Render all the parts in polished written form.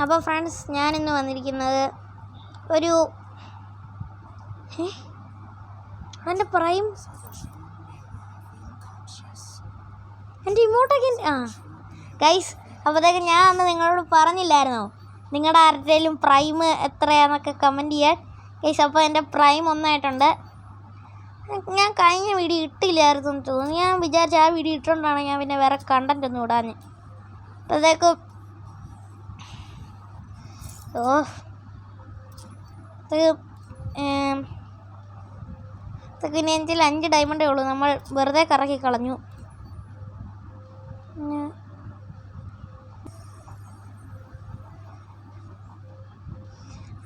അപ്പോൾ ഫ്രണ്ട്സ്, ഞാനിന്ന് വന്നിരിക്കുന്നത് ഒരു എൻ്റെ പ്രൈം എൻ്റെ ഇമോട്ടൊക്കെ ഗൈസ്. അപ്പോഴത്തേക്ക് ഞാൻ അന്ന് നിങ്ങളോട് പറഞ്ഞില്ലായിരുന്നോ നിങ്ങളുടെ ആരുടെയും പ്രൈം എത്രയാണെന്നൊക്കെ കമൻറ്റ് ചെയ്യാൻ ഗൈസ്. അപ്പോൾ എൻ്റെ പ്രൈം 1 ആയിട്ടുണ്ട്. ഞാൻ കഴിഞ്ഞ വീഡിയോ ഇട്ടില്ലായിരുന്നു എന്ന് തോന്നുന്നു. ഞാൻ വിചാരിച്ച ആ വീഡിയോ ഇട്ടുകൊണ്ടാണ് ഞാൻ പിന്നെ വേറെ കണ്ടൻ്റ് ഒന്നും ഇടാൻ. അപ്പോഴത്തേക്കും ഇനി എനിക്ക് 5 ഡയമണ്ടേ ഉള്ളൂ. നമ്മൾ വെറുതെ കറക്കി കളഞ്ഞു.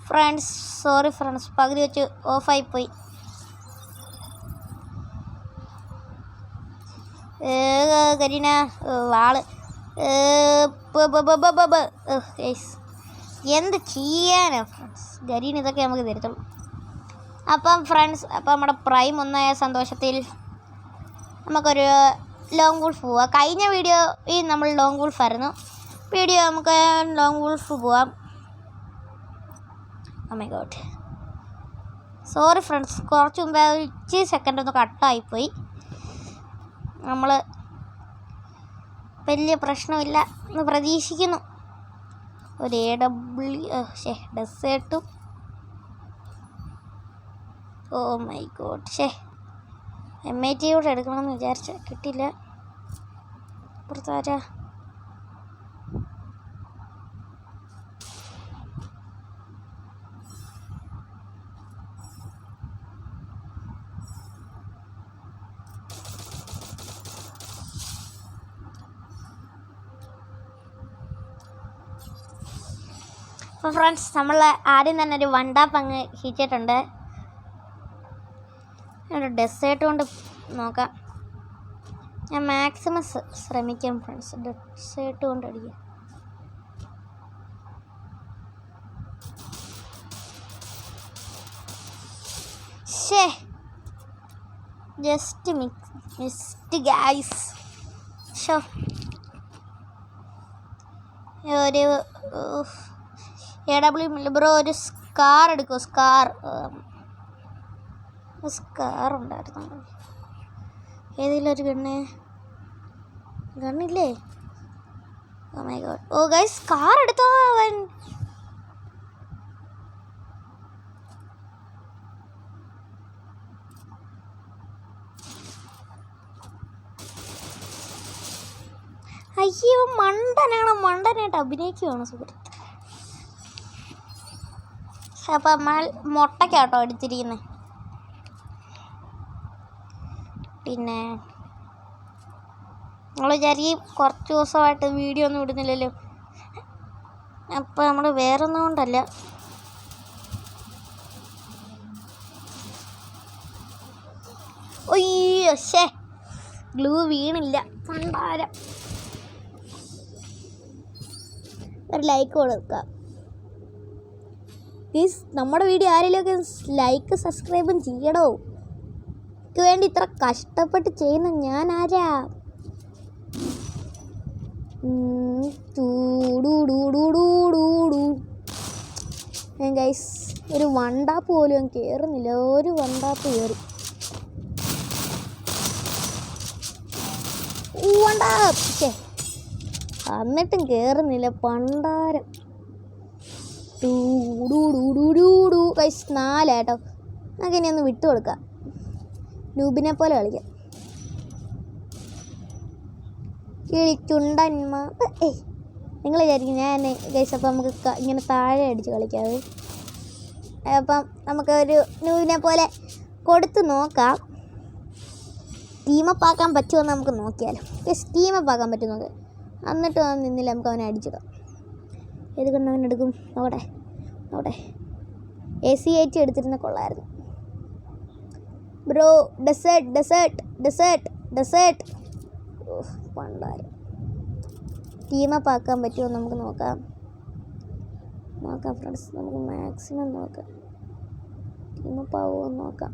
ഫ്രണ്ട്സ്, സോറി ഫ്രണ്ട്സ്, പകുതി വെച്ച് ഓഫായിപ്പോയി. കരീന വാള് എന്ത് ചെയ്യാനാ ഫ്രണ്ട്സ്, ഗരീൻ ഇതൊക്കെ നമുക്ക് തരത്തുള്ളൂ. അപ്പം ഫ്രണ്ട്സ്, അപ്പം നമ്മുടെ പ്രൈം 1 ആയ സന്തോഷത്തിൽ നമുക്കൊരു ലോങ് വൂൾഫ് പോവാം. കഴിഞ്ഞ വീഡിയോയിൽ നമ്മൾ ലോങ് വൂൾഫ് ആയിരുന്നു. വീഡിയോ നമുക്ക് ലോങ് വൂൾഫ് പോവാം. Oh my God, sorry friends, കുറച്ച് മുമ്പേ 1 സെക്കൻഡ് ഒന്ന് കട്ടായിപ്പോയി. നമ്മൾ വലിയ പ്രശ്നമില്ല എന്ന് പ്രതീക്ഷിക്കുന്നു. ഒരു AW ഡെസേർട്ടും. ഓ മൈ ഗോഡ്, MIT കൂടെ എടുക്കണമെന്ന് വിചാരിച്ച കിട്ടില്ല. പുറത്താരാ? അപ്പോൾ ഫ്രണ്ട്സ്, നമ്മൾ ആദ്യം തന്നെ ഒരു വണ്ടാപ്പ് അങ്ങ് ഹിച്ചിട്ടുണ്ട്. ഒരു ഡെസേർട്ട് കൊണ്ട് നോക്കാം. ഞാൻ മാക്സിമം ശ്രമിക്കാം ഫ്രണ്ട്സ്, ഡെസേർട്ട് കൊണ്ട് അടിക്കാം. Just missed guys. ഒരു AW ബ്രോ, ഒരു സ്കാർ എടുക്കുമോ? സ്കാർ ഉണ്ടായിരുന്നു. ഏതെങ്കിലും ഒരു ഗണ്ണില്ലേ? Oh my god, oh guys, SCAR എടുത്തോ അവൻ. അയ്യോ, മണ്ടനായിട്ട് അഭിനയിക്കുകയാണ് സുഹൃത്ത്. അപ്പം നമ്മൾ മുട്ടയ്ക്കാട്ടോ എടുത്തിരിക്കുന്നത്. പിന്നെ നമ്മൾ വിചാരിക്കും കുറച്ച് ദിവസമായിട്ട് വീഡിയോ ഒന്നും ഇടുന്നില്ലല്ലോ. അപ്പം നമ്മൾ വേറൊന്നും കൊണ്ടല്ല. ഒയ്യോ, ഗ്ലൂ വീണില്ല. പണ്ടാരം. ഒരു ലൈക്ക് കൊടുക്കുക പ്ലീസ്. നമ്മുടെ വീഡിയോ ആരെങ്കിലുമൊക്കെ ലൈക്ക് സബ്സ്ക്രൈബും ചെയ്യണോ? എനിക്ക് വേണ്ടി ഇത്ര കഷ്ടപ്പെട്ട് ചെയ്യുന്ന ഞാൻ ആരാ? ഗൈസ്, ഒരു വണ്ടാപ്പ് പോലും കയറുന്നില്ല. ഒരു വണ്ടാപ്പ് കയറി. വണ്ടാപ്പ് എന്നിട്ടും കയറുന്നില്ല. പണ്ടാരം. ഗൈസ് 4 കേട്ടോ. നമുക്ക് ഇനി ഒന്ന് വിട്ടു കൊടുക്കാം. നൂബിനെ പോലെ കളിക്കാം. കിളിച്ചുണ്ടന്മ. നിങ്ങൾ വിചാരിക്കും ഞാൻ ഗൈസ് അപ്പം നമുക്ക് ഇങ്ങനെ താഴെ അടിച്ച് കളിക്കാവേ. അപ്പം നമുക്ക് ഒരു നൂബിനെ പോലെ കൊടുത്ത് നോക്കാം. ടീമപ്പ് ആക്കാൻ പറ്റുമോ എന്ന് നമുക്ക് നോക്കിയാലോ. ടീമപ്പ് ആക്കാൻ പറ്റുന്നത് എന്നിട്ട് നിന്നില്ല, നമുക്ക് അവനെ അടിച്ചിടാം. ഏത് കണ്ണവൻ എടുക്കും? നോട്ടെ AC-80 എടുത്തിരുന്ന കൊള്ളായിരുന്നു ബ്രോ. ഡെസേർട്ട്. പണ്ടാരം. ടീമപ്പ് ആക്കാൻ പറ്റുമോ നമുക്ക് നോക്കാം ഫ്രണ്ട്സ്. നമുക്ക് മാക്സിമം നോക്കാം. ടീമപ്പ് ആവുമോ എന്ന് നോക്കാം.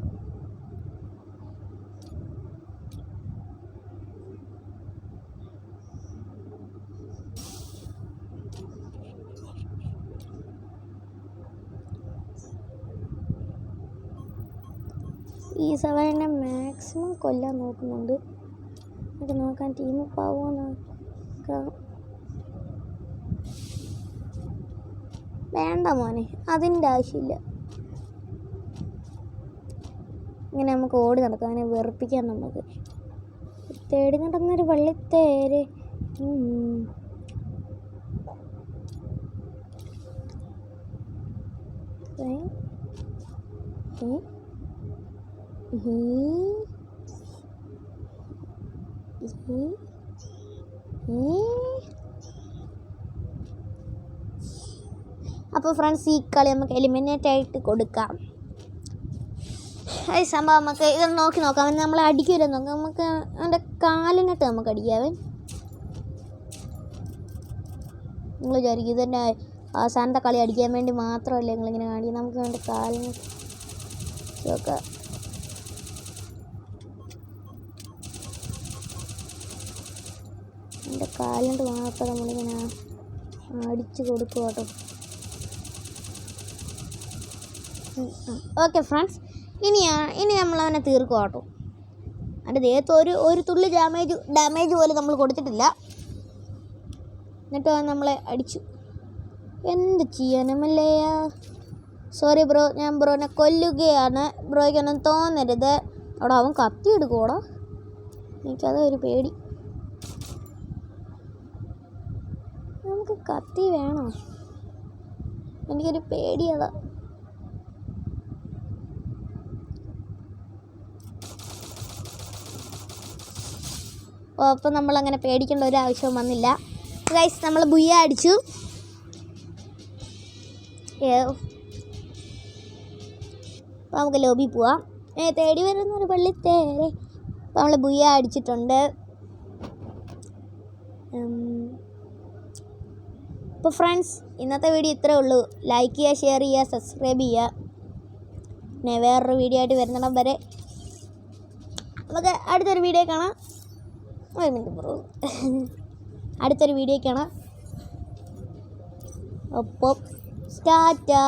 ഈ സവാനെ മാക്സിമം കൊല്ലാൻ നോക്കുന്നുണ്ട്. എന്നിട്ട് നോക്കാൻ ടീം പാവോ നോക്കാം. വേണ്ട മോനെ, അതിൻ്റെ ആവശ്യമില്ല. ഇങ്ങനെ നമുക്ക് ഓടി നടക്കാം, അങ്ങനെ വെറുപ്പിക്കാം. നമുക്ക് തേടി നടന്നൊരു വള്ളിത്തേര്. അപ്പോൾ ഫ്രണ്ട്സ്, ഈ കളി നമുക്ക് എലിമിനേറ്റ് ആയിട്ട് കൊടുക്കാം. ഈ സംഭവം നമുക്ക് ഇതൊന്ന് നോക്കി നോക്കാം. നമ്മൾ അടിക്കില്ല നോക്കാം. നമുക്ക് അവൻ്റെ കാലിനിട്ട് നമുക്ക് അടിക്കാവേ. നിങ്ങൾ വിചാരിക്കും ഇതെന്നെ അവസാനത്തെ കളി അടിക്കാൻ വേണ്ടി മാത്രമല്ല നിങ്ങളിങ്ങനെ കാണിക്കും. നമുക്ക് അവൻ്റെ കാലിന് നോക്കാം. എൻ്റെ കാലിൻ്റെ മാത്രം നമ്മളിങ്ങനെ അടിച്ച് കൊടുക്കും കേട്ടോ. ഓക്കെ ഫ്രണ്ട്സ്, ഇനി നമ്മളവനെ തീർക്കും കേട്ടോ. അതിൻ്റെ ദേഹത്ത് ഒരു തുള്ളി ഡാമേജ് പോലും നമ്മൾ കൊടുത്തിട്ടില്ല. എന്നിട്ട് നമ്മളെ അടിച്ചു. എന്ത് ചെയ്യാനുമല്ലേ. സോറി ബ്രോ, ഞാൻ ബ്രോനെ കൊല്ലുകയാണ്. ബ്രോയ്ക്കൊന്നും തോന്നരുത്. അവിടെ അവൻ കത്തി എടുക്കുമോടാ. എനിക്കതൊരു പേടി. നമുക്ക് കത്തി വേണോ? എനിക്കൊരു പേടി അതാ. അപ്പോൾ നമ്മളങ്ങനെ പേടിക്കേണ്ട ഒരു ആവശ്യവും വന്നില്ല. ഗൈസ്, നമ്മൾ ബുയ്യ അടിച്ചു. അപ്പോൾ നമുക്ക് ലോബി പോവാം. തേടി വരുന്നൊരു പള്ളിത്തേരെ. അപ്പോൾ നമ്മൾ ബുയ്യ അടിച്ചിട്ടുണ്ട്. അപ്പോൾ ഫ്രണ്ട്സ്, ഇന്നത്തെ വീഡിയോ ഇത്രേ ഉള്ളൂ. ലൈക്ക് ചെയ്യുക, ഷെയർ ചെയ്യുക, സബ്സ്ക്രൈബ് ചെയ്യുക. പിന്നെ വേറൊരു വീഡിയോ ആയിട്ട് വരുന്നിടം വരെ നമുക്ക് അടുത്തൊരു വീഡിയോ കാണാം. അടുത്തൊരു വീഡിയോ കാണാം. ഒപ്പം ടാറ്റാ.